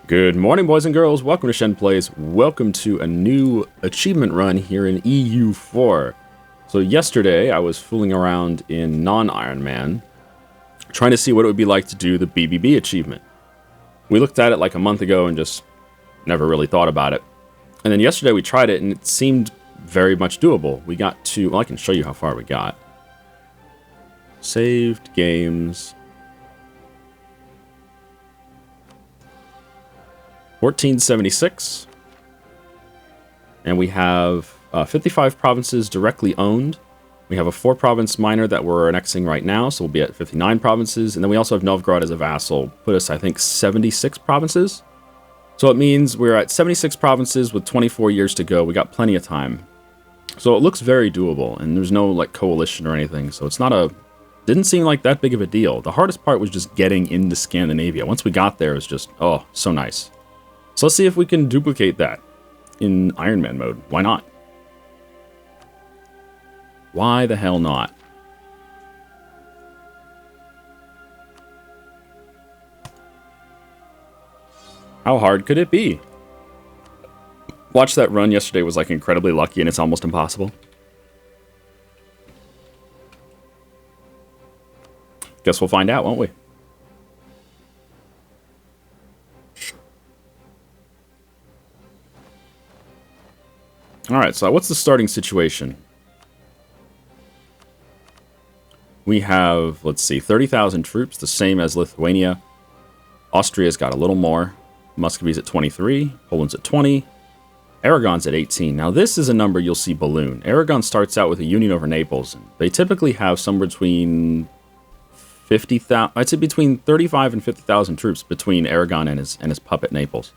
Good morning, boys and girls. Welcome to Shen Plays. Welcome to a new achievement run here in EU4. So yesterday, I was fooling around in non-Iron Man, trying to see what it would be like to do the BBB achievement. We looked at it like a month ago and just never really thought about it. And then yesterday we tried it and it seemed very much doable. We got to, well, I can show you how far we got. Saved games. 1476, and we have 55 provinces directly owned. We have a 4-province minor that we're annexing right now, so we'll be at 59 provinces, and then we also have Novgorod as a vassal, put us, I think, 76 provinces. So it means we're at 76 provinces with 24 years to go. We got plenty of time. So it looks very doable, and there's no, like, coalition or anything, so it's not a... Didn't seem like that big of a deal. The hardest part was just getting into Scandinavia. Once we got there, it was just, oh, so nice. So let's see if we can duplicate that in Iron Man mode. Why not? Why the hell not? How hard could it be? Watch that run yesterday was like incredibly lucky and it's almost impossible. Guess we'll find out, won't we? Alright, so what's the starting situation? We have, let's see, 30,000 troops, the same as Lithuania. Austria's got a little more. Muscovy's at 23, Poland's at 20, Aragon's at 18. Now this is a number you'll see balloon. Aragon starts out with a union over Naples. And they typically have somewhere between 50,000, I'd say between 35 and 50,000 troops between Aragon and his puppet Naples.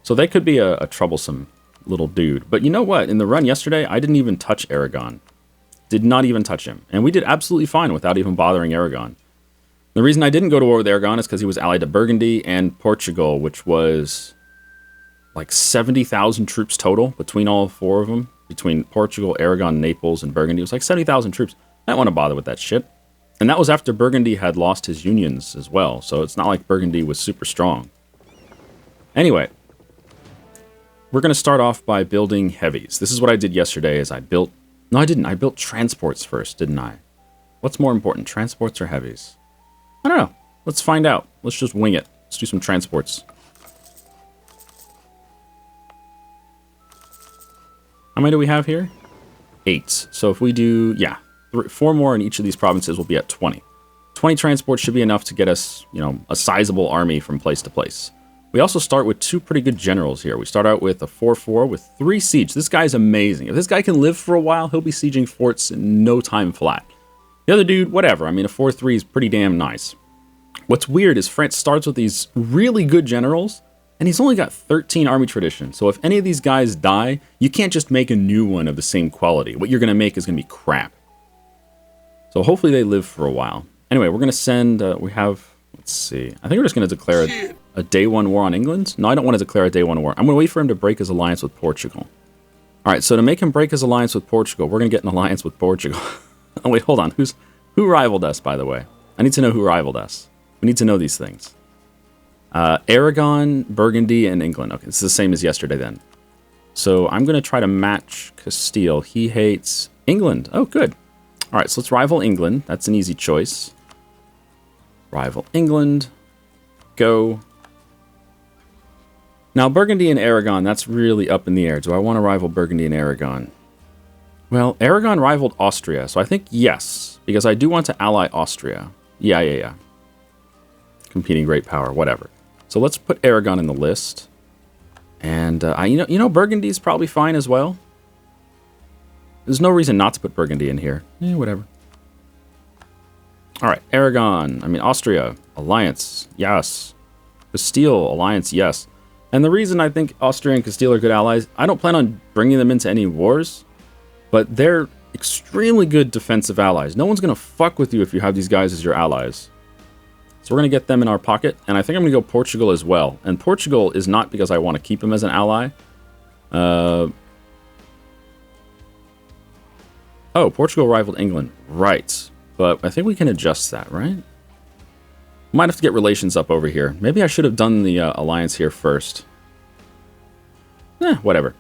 So they could be a troublesome little dude. But you know what? In the run yesterday, I didn't even touch Aragon. Did not even touch him. And we did absolutely fine without even bothering Aragon. The reason I didn't go to war with Aragon is because he was allied to Burgundy and Portugal, which was like 70,000 troops total between all four of them. Between Portugal, Aragon, Naples, and Burgundy. It was like 70,000 troops. I didn't want to bother with that shit. And that was after Burgundy had lost his unions as well. So it's not like Burgundy was super strong. Anyway. We're going to start off by building heavies. This is what I did yesterday is I built... No, I didn't. I built transports first, didn't I? What's more important, transports or heavies? I don't know. Let's find out. Let's just wing it. Let's do some transports. How many do we have here? 8. So if we do... Yeah, 4 more in each of these provinces, we'll be at 20. 20 transports should be enough to get us, you know, a sizable army from place to place. We also start with 2 pretty good generals here. We start out with a 4-4 with 3 siege. This guy's amazing. If this guy can live for a while, he'll be sieging forts in no time flat. The other dude, whatever. I mean, a 4-3 is pretty damn nice. What's weird is France starts with these really good generals, and he's only got 13 army tradition. So if any of these guys die, you can't just make a new one of the same quality. What you're going to make is going to be crap. So hopefully they live for a while. Anyway, we're going to send... we have... Let's see. I think we're just going to declare a day 1 war on England. No, I don't want to declare a day 1 war. I'm going to wait for him to break his alliance with Portugal. All right, so to make him break his alliance with Portugal, we're going to get an alliance with Portugal. Oh, wait, hold on. Who rivaled us, by the way? I need to know who rivaled us. We need to know these things. Aragon, Burgundy, and England. Okay, it's the same as yesterday then. So I'm going to try to match Castile. He hates England. Oh, good. All right, so let's rival England. That's an easy choice. Rival England. Go. Now, Burgundy and Aragon, that's really up in the air. Do I want to rival Burgundy and Aragon? Well, Aragon rivaled Austria, so I think yes, because I do want to ally Austria. Yeah. Competing great power, whatever. So let's put Aragon in the list. And, you know, Burgundy's probably fine as well. There's no reason not to put Burgundy in here. Whatever. All right, Austria, alliance, yes. Castile, alliance, yes. And the reason I think Austria and Castile are good allies, I don't plan on bringing them into any wars, but they're extremely good defensive allies. No one's going to fuck with you if you have these guys as your allies. So we're going to get them in our pocket, and I think I'm going to go Portugal as well. And Portugal is not because I want to keep him as an ally. Oh, Portugal rivaled England. Right. But I think we can adjust that, right? Might have to get relations up over here. Maybe I should have done the alliance here first. Whatever.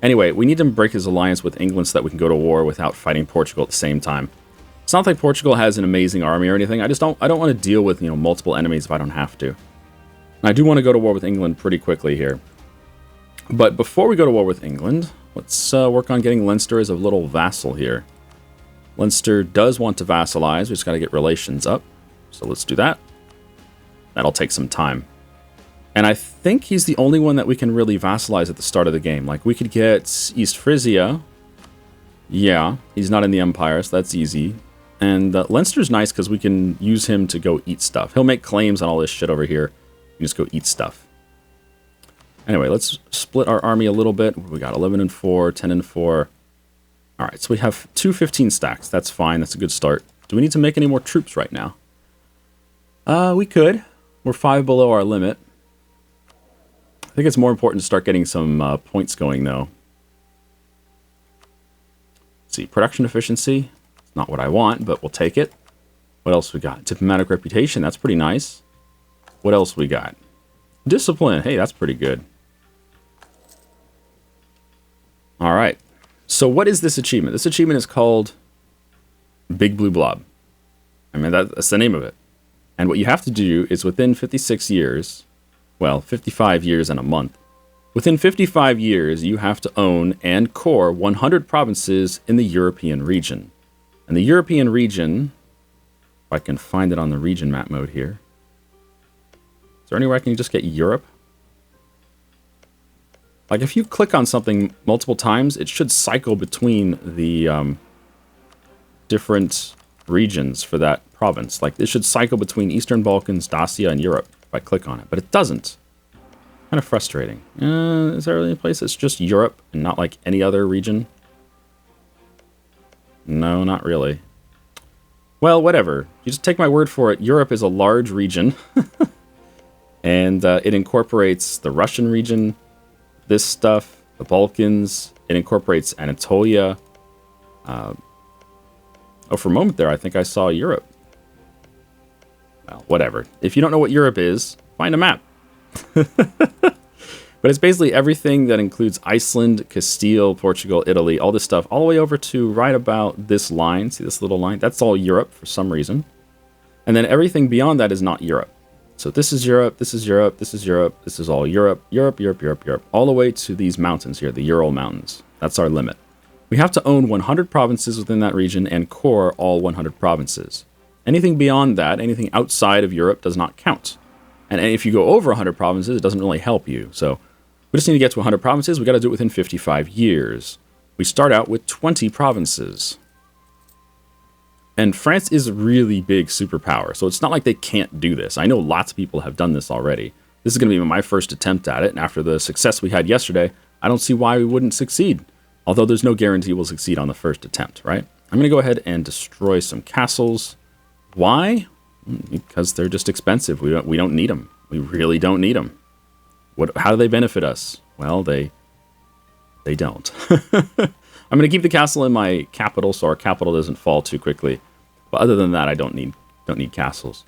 Anyway, we need to break his alliance with England so that we can go to war without fighting Portugal at the same time. It's not like Portugal has an amazing army or anything. I don't want to deal with, multiple enemies if I don't have to. And I do want to go to war with England pretty quickly here. But before we go to war with England, let's work on getting Leinster as a little vassal here. Leinster does want to vassalize. We just got to get relations up. So let's do that. That'll take some time. And I think he's the only one that we can really vassalize at the start of the game. Like, we could get East Frisia. Yeah, he's not in the Empire, so that's easy. And Leinster's nice because we can use him to go eat stuff. He'll make claims on all this shit over here. You can just go eat stuff. Anyway, let's split our army a little bit. We got 11 and 4, 10 and 4. All right, so we have 2 15 stacks. That's fine. That's a good start. Do we need to make any more troops right now? We could. We're 5 below our limit. I think it's more important to start getting some points going, though. Let's see, production efficiency. It's not what I want, but we'll take it. What else we got? Diplomatic reputation. That's pretty nice. What else we got? Discipline. Hey, that's pretty good. All right. So what is this achievement? This achievement is called Big Blue Blob. I mean, that's the name of it. And what you have to do is within 56 years... Well, 55 years and a month. Within 55 years, you have to own and core 100 provinces in the European region. And the European region, if I can find it on the region map mode here. Is there anywhere I can just get Europe? Like, if you click on something multiple times, it should cycle between the different regions for that province. Like, it should cycle between Eastern Balkans, Dacia, and Europe. I click on it, but it doesn't. Kind of frustrating. Is there any place that's just Europe and not like any other region? No, not really. Well, whatever. You just take my word for it. Europe is a large region. And it incorporates the Russian region, this stuff, the Balkans. It incorporates Anatolia. Oh, for a moment there, I think I saw Europe. Well, whatever. If you don't know what Europe is, find a map. But it's basically everything that includes Iceland, Castile, Portugal, Italy, all this stuff, all the way over to right about this line. See this little line? That's all Europe for some reason. And then everything beyond that is not Europe. So this is Europe, this is Europe, this is Europe, this is all Europe, Europe, Europe, Europe, Europe, all the way to these mountains here, the Ural Mountains. That's our limit. We have to own 100 provinces within that region and core all 100 provinces. Anything beyond that, anything outside of Europe does not count. And if you go over 100 provinces, it doesn't really help you. So we just need to get to 100 provinces. We got to do it within 55 years. We start out with 20 provinces. And France is a really big superpower, so it's not like they can't do this. I know lots of people have done this already. This is going to be my first attempt at it, and after the success we had yesterday, I don't see why we wouldn't succeed. Although there's no guarantee we'll succeed on the first attempt, right? I'm going to go ahead and destroy some castles. Why? Because they're just expensive. We don't need them. We really don't need them. How do they benefit us? Well, they don't. I'm going to keep the castle in my capital so our capital doesn't fall too quickly. But other than that, I don't need castles.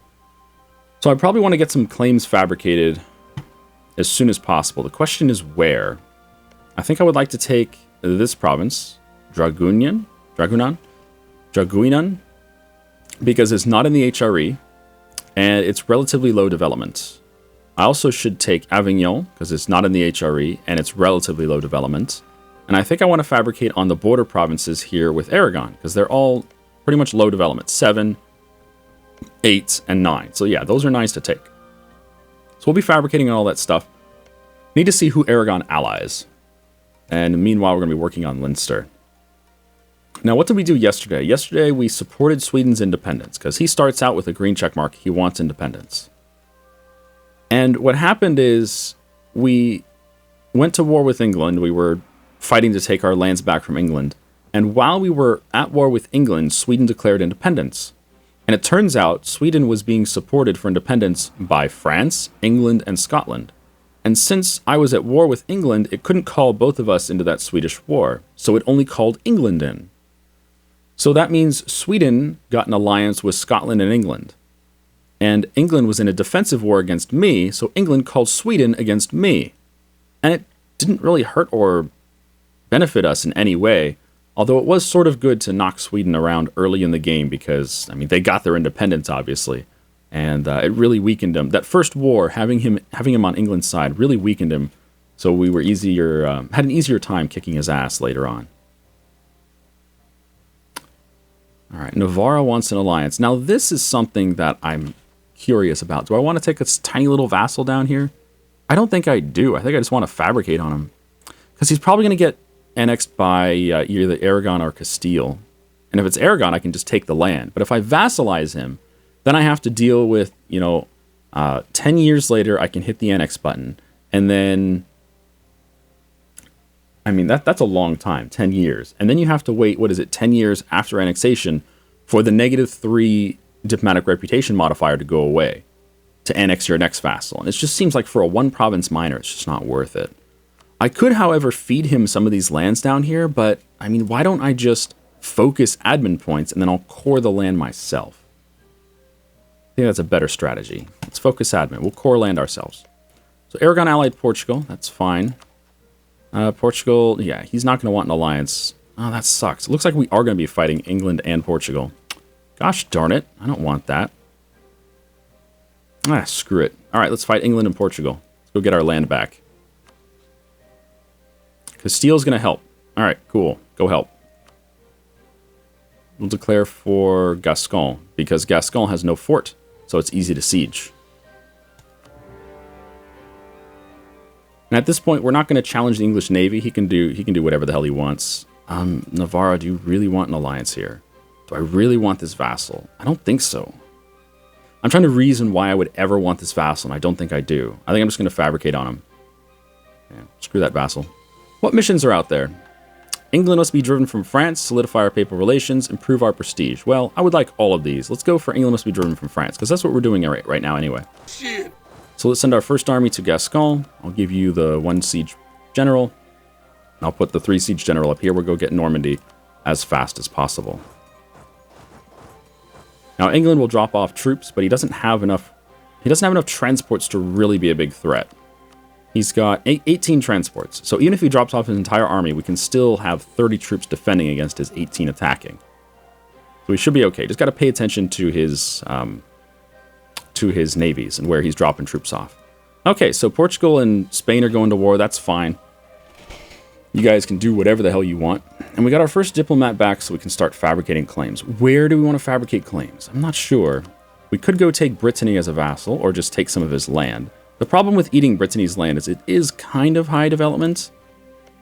So I probably want to get some claims fabricated as soon as possible. The question is where. I think I would like to take this province, Draguignan, because it's not in the HRE, and it's relatively low development. I also should take Avignon, because it's not in the HRE, and it's relatively low development. And I think I want to fabricate on the border provinces here with Aragon, because they're all pretty much low development. 7, 8, and 9. So yeah, those are nice to take. So we'll be fabricating all that stuff. Need to see who Aragon allies. And meanwhile, we're going to be working on Leinster. Now, what did we do yesterday? Yesterday, we supported Sweden's independence, because he starts out with a green check mark. He wants independence. And what happened is we went to war with England. We were fighting to take our lands back from England. And while we were at war with England, Sweden declared independence. And it turns out Sweden was being supported for independence by France, England, and Scotland. And since I was at war with England, it couldn't call both of us into that Swedish war. So it only called England in. So that means Sweden got an alliance with Scotland and England. And England was in a defensive war against me, so England called Sweden against me. And it didn't really hurt or benefit us in any way, although it was sort of good to knock Sweden around early in the game because, I mean, they got their independence, obviously, and it really weakened him. That first war, having him on England's side, really weakened him, so we were had an easier time kicking his ass later on. All right, Navarra wants an alliance. Now, this is something that I'm curious about. Do I want to take a tiny little vassal down here? I don't think I do. I think I just want to fabricate on him. Because he's probably going to get annexed by either Aragon or Castile. And if it's Aragon, I can just take the land. But if I vassalize him, then I have to deal with, 10 years later, I can hit the annex button. And then, I mean, that's a long time, 10 years. And then you have to wait, 10 years after annexation for the -3 diplomatic reputation modifier to go away to annex your next vassal. And it just seems like for a one-province minor, it's just not worth it. I could, however, feed him some of these lands down here, but, I mean, why don't I just focus admin points and then I'll core the land myself? I think that's a better strategy. Let's focus admin. We'll core land ourselves. So Aragon allied Portugal. That's fine. Portugal, yeah, he's not going to want an alliance. Oh, that sucks. It looks like we are going to be fighting England and Portugal. Gosh darn it. I don't want that. Ah, screw it. All right, let's fight England and Portugal. Let's go get our land back. Castile's going to help. All right, cool. Go help. We'll declare for Gascon, because Gascon has no fort, so it's easy to siege. And at this point, we're not going to challenge the English Navy. He can do whatever the hell he wants. Navarra, do you really want an alliance here? Do I really want this vassal? I don't think so. I'm trying to reason why I would ever want this vassal, and I don't think I do. I think I'm just going to fabricate on him. Yeah, screw that vassal. What missions are out there? England must be driven from France, solidify our papal relations, improve our prestige. Well, I would like all of these. Let's go for England must be driven from France, because that's what we're doing right now anyway. Shit. So let's send our first army to Gascon. I'll give you the 1 siege general. I'll put the 3 siege general up here. We'll go get Normandy as fast as possible. Now, England will drop off troops, but he doesn't have enough transports to really be a big threat. He's got 18 transports. So even if he drops off his entire army, we can still have 30 troops defending against his 18 attacking. So we should be okay. Just got to pay attention to his navies and where he's dropping troops off. Okay, so Portugal and Spain are going to war. That's fine. You guys can do whatever the hell you want. And we got our first diplomat back, so we can start fabricating claims. Where do we want to fabricate claims? I'm not sure. We could go take Brittany as a vassal, or just take some of his land. The problem with eating Brittany's land is it is kind of high development.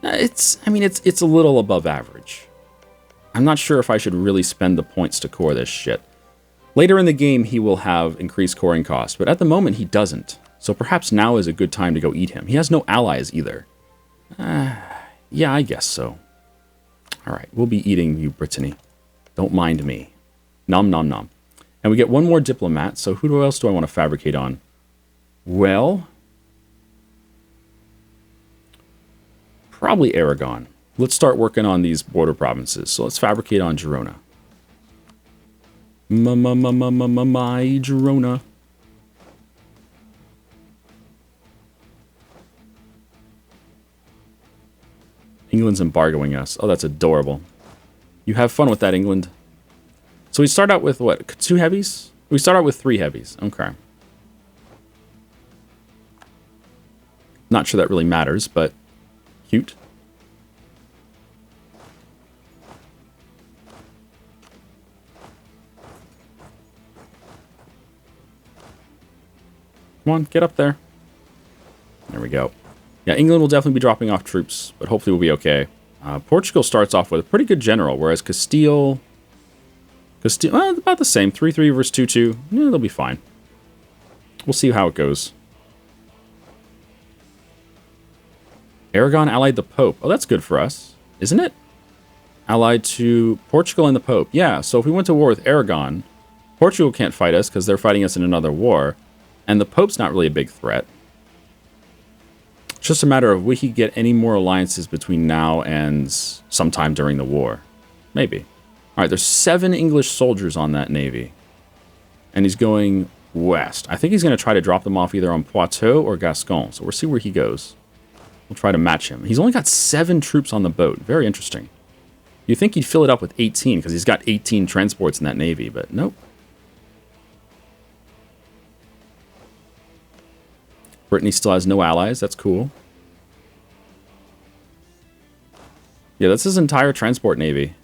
It's a little above average. I'm not sure if I should really spend the points to core this shit. Later in the game, he will have increased coring costs, but at the moment, he doesn't. So perhaps now is a good time to go eat him. He has no allies either. Yeah, I guess so. All right, we'll be eating you, Brittany. Don't mind me. Nom nom nom. And we get one more diplomat, so who else do I want to fabricate on? Well, probably Aragon. Let's start working on these border provinces. So let's fabricate on Girona. My Girona. England's embargoing us. Oh, that's adorable. You have fun with that, England. So we start out with what? 2 heavies? We start out with 3 heavies. Okay. Not sure that really matters, but cute. Come on, get up there. There we go. Yeah, England will definitely be dropping off troops, but hopefully we'll be okay. Portugal starts off with a pretty good general, whereas Castile, about the same. 3-3 versus 2-2. Yeah, they'll be fine. We'll see how it goes. Aragon allied the Pope. Oh, that's good for us, isn't it? Allied to Portugal and the Pope. Yeah, so if we went to war with Aragon, Portugal can't fight us because they're fighting us in another war, and the Pope's not really a big threat. It's just a matter of we could get any more alliances between now and sometime during the war. Maybe. All right, there's 7 English soldiers on that navy. And he's going west. I think he's going to try to drop them off either on Poitou or Gascon. So we'll see where he goes. We'll try to match him. He's only got 7 troops on the boat. Very interesting. You'd think he'd fill it up with 18 because he's got 18 transports in that navy, but nope. Brittany still has no allies. That's cool. Yeah, that's his entire transport navy.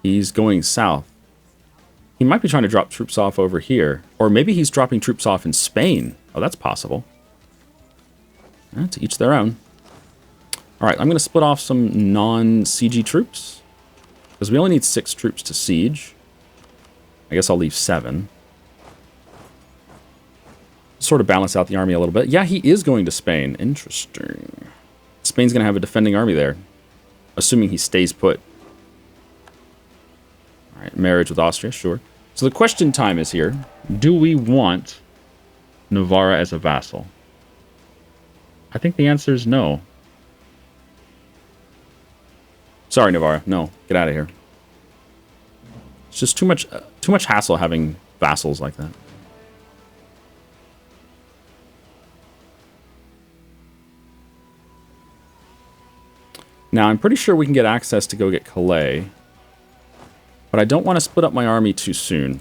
He's going south. He might be trying to drop troops off over here. Or maybe he's dropping troops off in Spain. Oh, that's possible. To each their own. Alright, I'm going to split off some non-siege troops. Because we only need 6 troops to siege. I guess I'll leave 7. Sort of balance out the army a little bit. Yeah, he is going to Spain. Interesting. Spain's going to have a defending army there. Assuming he stays put. Alright, marriage with Austria, sure. So the question time is here. Do we want Navarre as a vassal? I think the answer is no. Sorry, Navarre. No, get out of here. It's just too much hassle having vassals like that. Now, I'm pretty sure we can get access to go get Calais. But I don't want to split up my army too soon.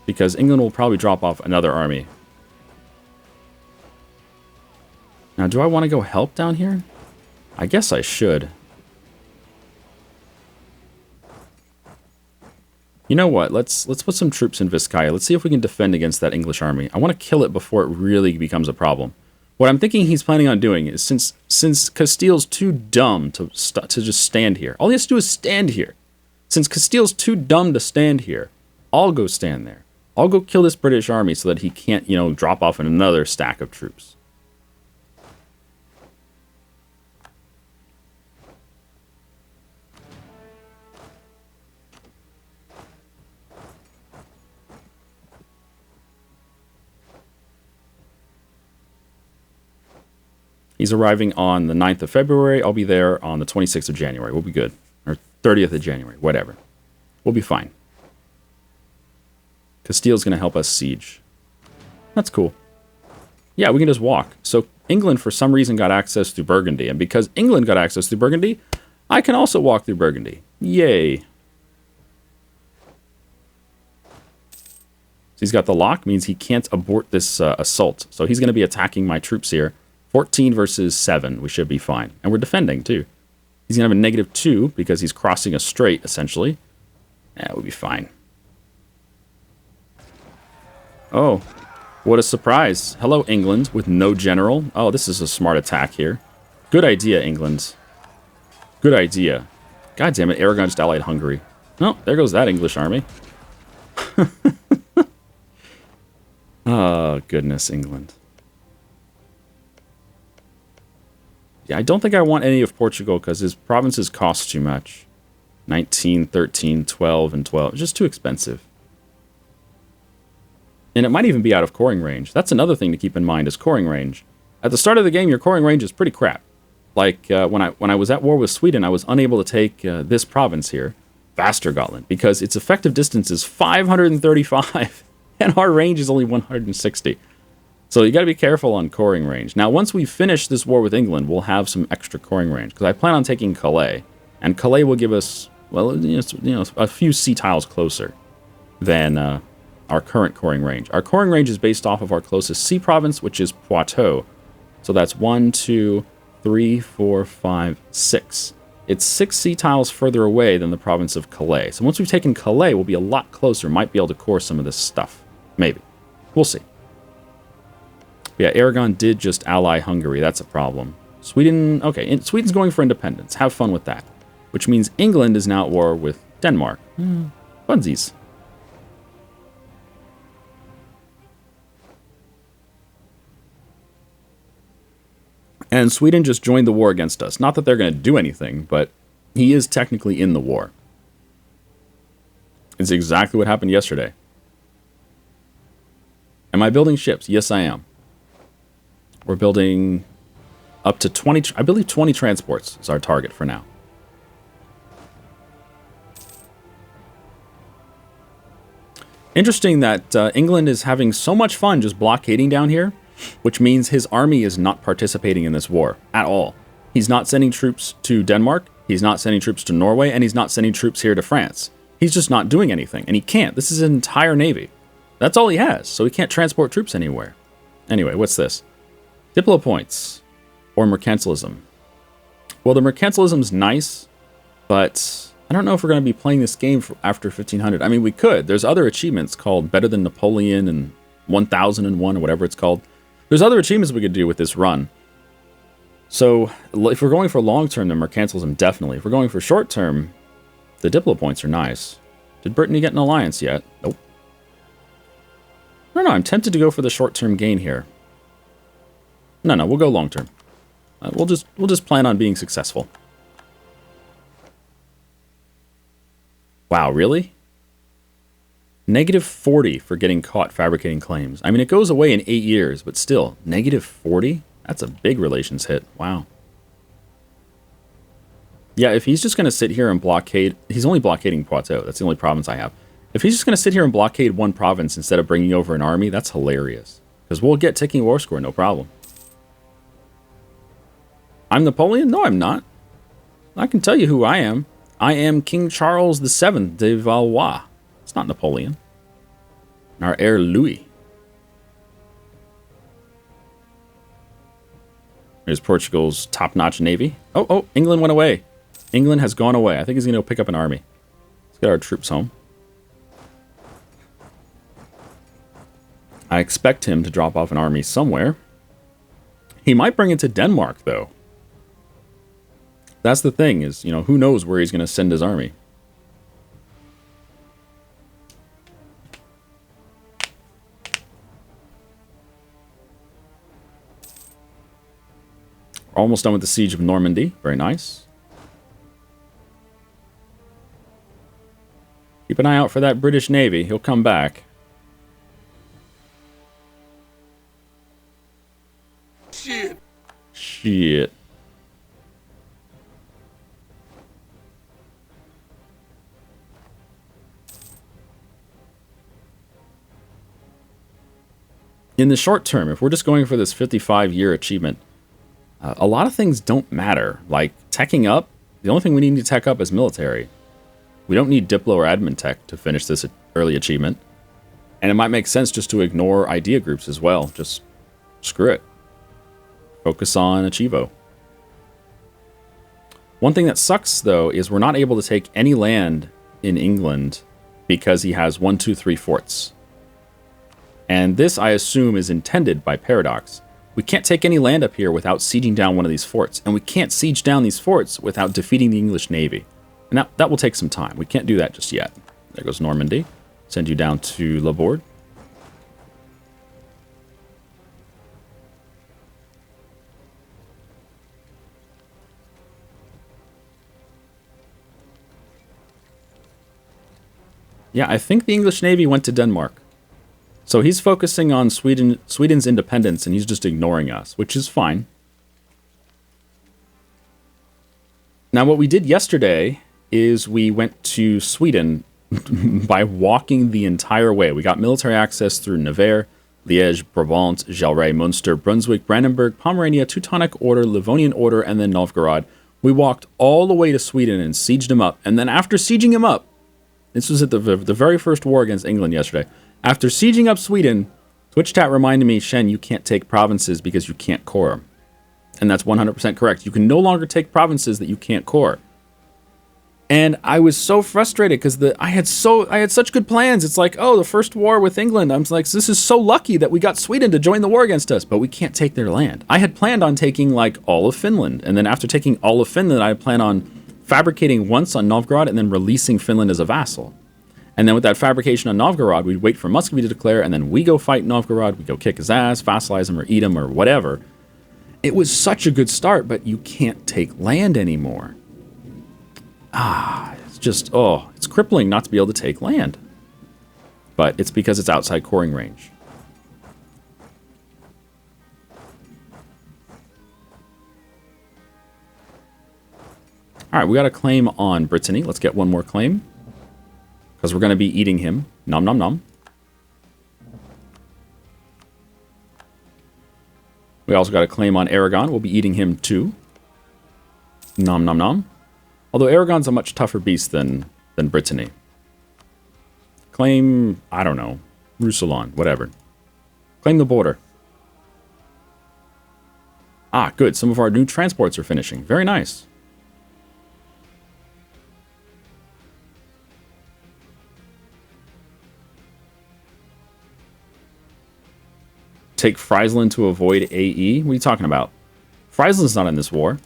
Because England will probably drop off another army. Now, do I want to go help down here? I guess I should. You know what? Let's put some troops in Vizcaya. Let's see if we can defend against that English army. I want to kill it before it really becomes a problem. What I'm thinking he's planning on doing is, since Castile's too dumb to just stand here. All he has to do is stand here. Since Castile's too dumb to stand here, I'll go stand there. I'll go kill this British army so that he can't, you know, drop off in another stack of troops. He's arriving on the 9th of February. I'll be there on the 26th of January. We'll be good. Or 30th of January. Whatever. We'll be fine. Castile's going to help us siege. That's cool. Yeah, we can just walk. So England, for some reason, got access through Burgundy. And because England got access through Burgundy, I can also walk through Burgundy. Yay. So he's got the lock. Means he can't abort this assault. So he's going to be attacking my troops here. 14 versus 7. We should be fine. And we're defending, too. He's going to have a -2 because he's crossing a strait, essentially. Yeah, we'll be fine. Oh, what a surprise. Hello, England, with no general. Oh, this is a smart attack here. Good idea, England. Good idea. God damn it, Aragon just allied Hungary. Oh, there goes that English army. Oh, goodness, England. Yeah, I don't think I want any of Portugal because his provinces cost too much. 19, 13, 12, and 12. It's just too expensive. And it might even be out of coring range. That's another thing to keep in mind is coring range. At the start of the game, your coring range is pretty crap. Like, when I was at war with Sweden, I was unable to take this province here, Västergötland, because its effective distance is 535, and our range is only 160. So you got to be careful on coring range. Now, once we finish this war with England, we'll have some extra coring range, because I plan on taking Calais, and Calais will give us, well, you know, a few sea tiles closer than our current coring range. Our coring range is based off of our closest sea province, which is Poitou. So that's 1, 2, 3, 4, 5, 6. It's 6 sea tiles further away than the province of Calais. So once we've taken Calais, we'll be a lot closer. Might be able to core some of this stuff. Maybe. We'll see. But yeah, Aragon did just ally Hungary. That's a problem. Sweden, okay, Sweden's going for independence. Have fun with that. Which means England is now at war with Denmark. Funsies. And Sweden just joined the war against us. Not that they're going to do anything, but he is technically in the war. It's exactly what happened yesterday. Am I building ships? Yes, I am. We're building up to 20, I believe 20 transports is our target for now. Interesting that England is having so much fun just blockading down here, which means his army is not participating in this war at all. He's not sending troops to Denmark, he's not sending troops to Norway, and he's not sending troops here to France. He's just not doing anything, and he can't. This is his entire navy. That's all he has, so he can't transport troops anywhere. Anyway, what's this? Diplo points, or mercantilism. Well, the mercantilism's nice, but I don't know if we're going to be playing this game after 1500. I mean, we could. There's other achievements called Better Than Napoleon and 1001 or whatever it's called. There's other achievements we could do with this run. So if we're going for long term, then mercantilism definitely. If we're going for short term, the Diplo points are nice. Did Brittany get an alliance yet? Nope. I don't know. I'm tempted to go for the short term gain here. No, we'll go long term. We'll just plan on being successful. Wow, really? -40 for getting caught fabricating claims. I mean, it goes away in 8 years, but still, -40? That's a big relations hit. Wow. Yeah, if he's just going to sit here and blockade... He's only blockading Poitou. That's the only province I have. If he's just going to sit here and blockade one province instead of bringing over an army, that's hilarious. Because we'll get ticking war score, no problem. I'm Napoleon? No, I'm not. I can tell you who I am. I am King Charles VII de Valois. It's not Napoleon. Our heir Louis. Here's Portugal's top-notch navy. Oh, England went away. England has gone away. I think he's going to go pick up an army. Let's get our troops home. I expect him to drop off an army somewhere. He might bring it to Denmark, though. That's the thing is, who knows where he's going to send his army. We're almost done with the siege of Normandy. Very nice. Keep an eye out for that British Navy. He'll come back. Shit. In the short term, if we're just going for this 55-year achievement, a lot of things don't matter. Like teching up, the only thing we need to tech up is military. We don't need Diplo or admin tech to finish this early achievement. And it might make sense just to ignore idea groups as well. Just screw it. Focus on Achievo. One thing that sucks, though, is we're not able to take any land in England because he has 1, 2, 3 forts. And this, I assume, is intended by Paradox. We can't take any land up here without sieging down one of these forts. And we can't siege down these forts without defeating the English Navy. And that will take some time. We can't do that just yet. There goes Normandy. Send you down to Laborde. Yeah, I think the English Navy went to Denmark. So he's focusing on Sweden's independence, and he's just ignoring us, which is fine. Now, what we did yesterday is we went to Sweden by walking the entire way. We got military access through Nevers, Liège, Brabant, Jalray, Munster, Brunswick, Brandenburg, Pomerania, Teutonic Order, Livonian Order, and then Novgorod. We walked all the way to Sweden and sieged him up. And then after sieging him up, this was at the very first war against England yesterday. After sieging up Sweden, Twitch chat reminded me, Shen, you can't take provinces because you can't core them. And that's 100% correct. You can no longer take provinces that you can't core. And I was so frustrated because I had such good plans. It's like, oh, the first war with England. I'm like, this is so lucky that we got Sweden to join the war against us, but we can't take their land. I had planned on taking like all of Finland. And then after taking all of Finland, I planned on fabricating once on Novgorod and then releasing Finland as a vassal. And then with that fabrication on Novgorod, we'd wait for Muscovy to declare, and then we go fight Novgorod, we go kick his ass, vassalize him, or eat him, or whatever. It was such a good start, but you can't take land anymore. It's just, it's crippling not to be able to take land. But it's because it's outside coring range. Alright, we got a claim on Brittany. Let's get one more claim. Because we're going to be eating him. Nom nom nom. We also got a claim on Aragon. We'll be eating him too. Nom nom nom. Although Aragon's a much tougher beast than Brittany. Claim, I don't know, Roussillon, whatever. Claim the border. Ah, good. Some of our new transports are finishing. Very nice. Take Friesland to avoid AE? What are you talking about? Friesland's not in this war.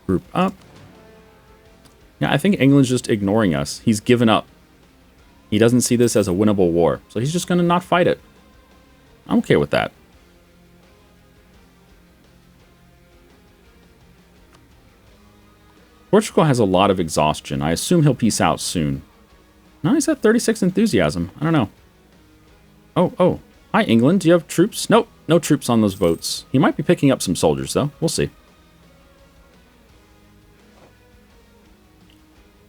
Group up. Yeah, I think England's just ignoring us. He's given up. He doesn't see this as a winnable war. So he's just going to not fight it. I'm okay with that. Portugal has a lot of exhaustion. I assume he'll peace out soon. No, he's at 36 enthusiasm. I don't know. Oh. Hi, England. Do you have troops? Nope. No troops on those votes. He might be picking up some soldiers, though. We'll see.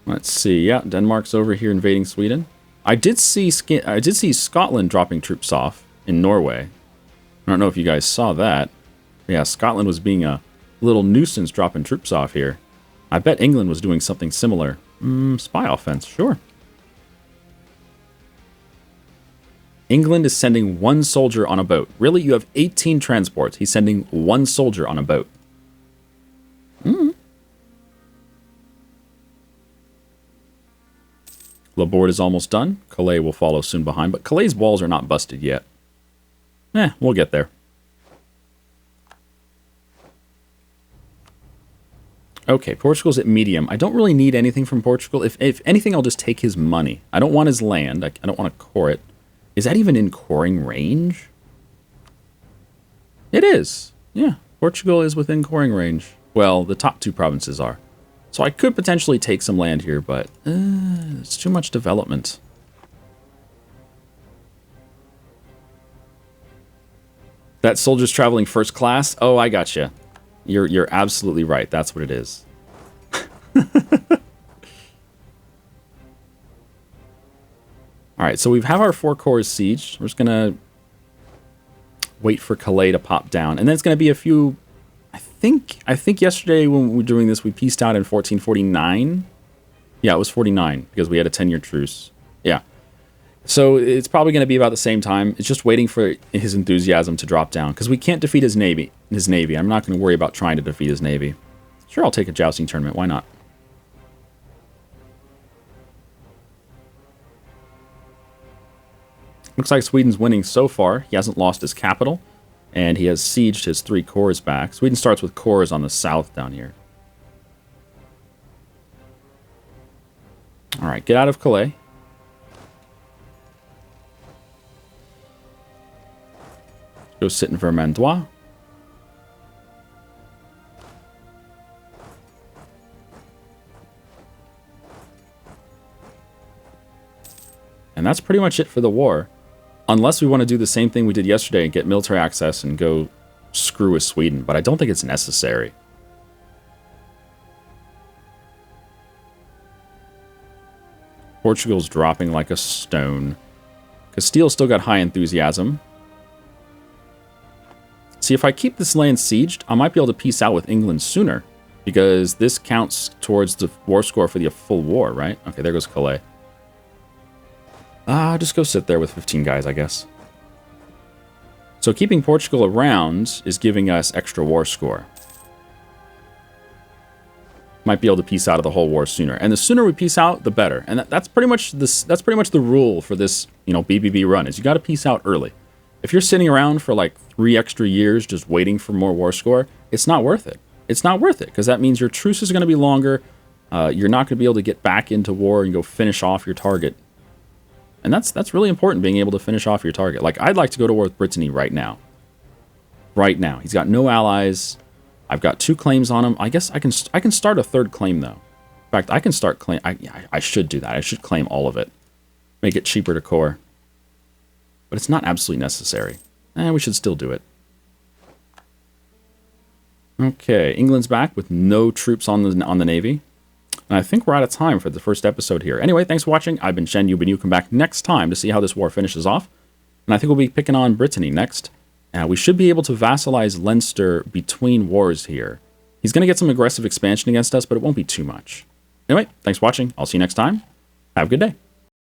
Let's see. Yeah, Denmark's over here invading Sweden. I did see Scotland dropping troops off in Norway. I don't know if you guys saw that. Yeah, Scotland was being a little nuisance dropping troops off here. I bet England was doing something similar. Spy offense, sure. England is sending one soldier on a boat. Really? You have 18 transports. He's sending one soldier on a boat. Laborde is almost done. Calais will follow soon behind, but Calais' walls are not busted yet. We'll get there. Okay, Portugal's at medium. I don't really need anything from Portugal. If anything, I'll just take his money. I don't want his land. I don't want to core it. Is that even in coring range? It is. Yeah, Portugal is within coring range. Well, the top two provinces are. So I could potentially take some land here, but it's too much development. That soldier's traveling first class? Oh, I gotcha. You're absolutely right. That's what it is. All right, so we have our 4 cores sieged. We're just going to wait for Calais to pop down. And then it's going to be a few... I think yesterday when we were doing this, we pieced out in 1449. Yeah, it was 49 because we had a 10-year truce. Yeah. So it's probably going to be about the same time. It's just waiting for his enthusiasm to drop down because we can't defeat his navy. I'm not going to worry about trying to defeat his navy. Sure, I'll take a jousting tournament. Why not? Looks like Sweden's winning so far. He hasn't lost his capital, and he has sieged his 3 cores back. Sweden starts with cores on the south down here. All right, get out of Calais. Go sit in Vermandois. And that's pretty much it for the war. Unless we want to do the same thing we did yesterday and get military access and go screw with Sweden. But I don't think it's necessary. Portugal's dropping like a stone. Castile's still got high enthusiasm. See, if I keep this land sieged, I might be able to peace out with England sooner. Because this counts towards the war score for the full war, right? Okay, there goes Calais. Just go sit there with 15 guys, I guess. So keeping Portugal around is giving us extra war score. Might be able to peace out of the whole war sooner. And the sooner we peace out, the better. And that's pretty much the rule for this, BBB run, is you got to peace out early. If you're sitting around for like 3 extra years just waiting for more war score, it's not worth it. It's not worth it because that means your truce is going to be longer. You're not going to be able to get back into war and go finish off your target. And that's really important, being able to finish off your target. Like, I'd like to go to war with Brittany right now. Right now. He's got no allies. I've got 2 claims on him. I guess I can start a 3rd claim, though. In fact, I can start claim... I should do that. I should claim all of it. Make it cheaper to core. But it's not absolutely necessary. We should still do it. Okay, England's back with no troops on the Navy. And I think we're out of time for the first episode here. Anyway, thanks for watching. I've been Shen, you've been you. Come back next time to see how this war finishes off. And I think we'll be picking on Brittany next. We should be able to vassalize Leinster between wars here. He's going to get some aggressive expansion against us, but it won't be too much. Anyway, thanks for watching. I'll see you next time. Have a good day.